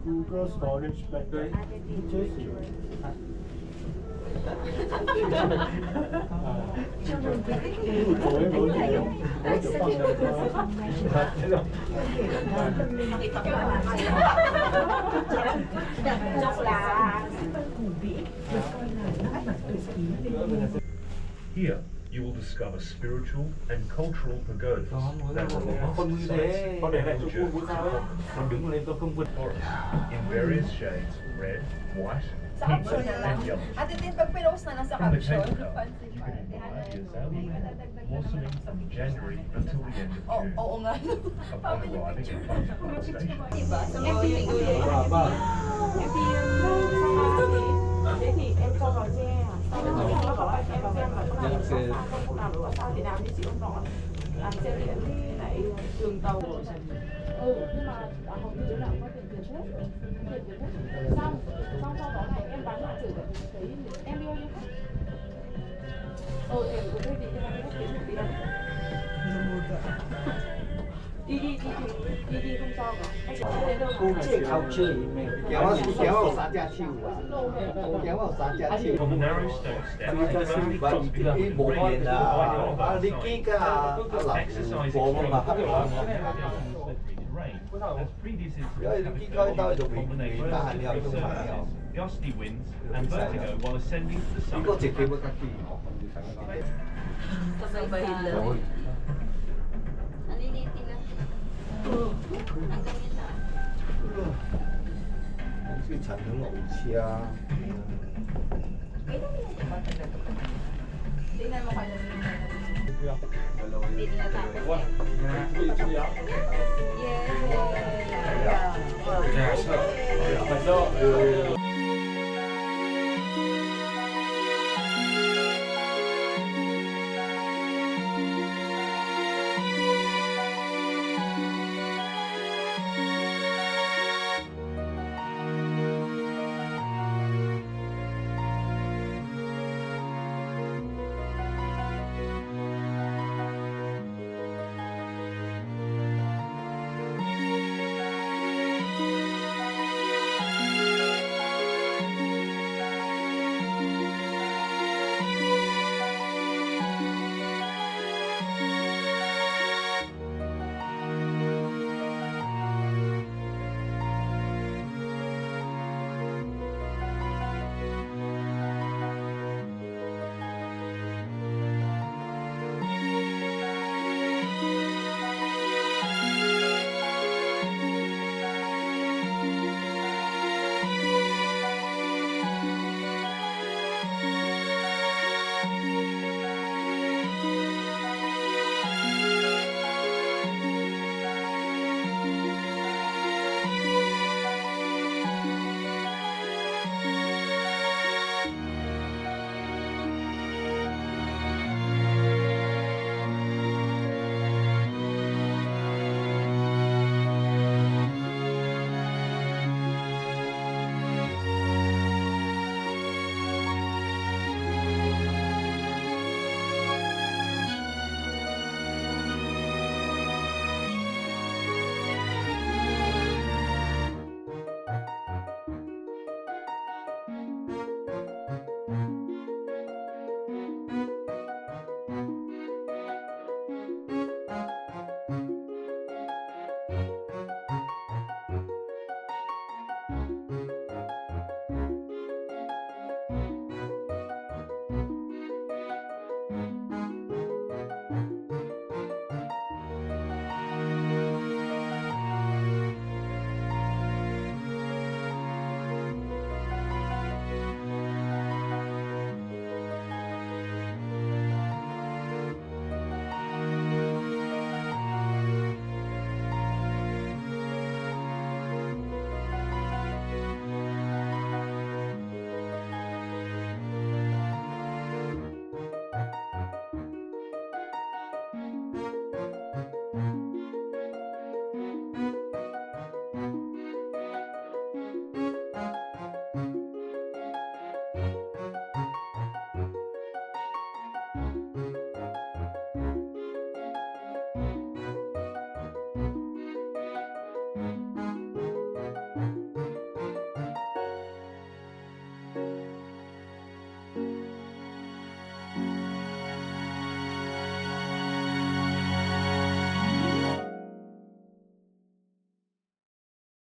Google storage better. Here, you will discover spiritual and cultural pagodas that were lost sites in various shades of red, white, pink, and yellow. From the cable car, you can admire the azalea blossoming from January until the end of June. Upon arriving at Fansipan station. Thế thì em cho vào tre à? Sau đó em xem là sao rồi sao thì làm đi chị không nói làm xe điện đi lại đường tàu nhưng mà hầu như là có tiền hết xong sau đó này em bán lại thử thấy em đi bao nhiêu khách tiền của cái gì cho em kiếm được đi không sao cả姑姐靠chơi咩？kéo vào 3家跳啊！kéo vào 3家跳。On the narrow stone steps,冇嘢啦，你機㗎啊流火啊嘛，黑火嘛。因為你機開兜喺度變，但係你又中埋又。gusty winds and vertigo while ascending to the 呢 summit. 個直接乜得啲？ 最殘響路車啊！ Yeah.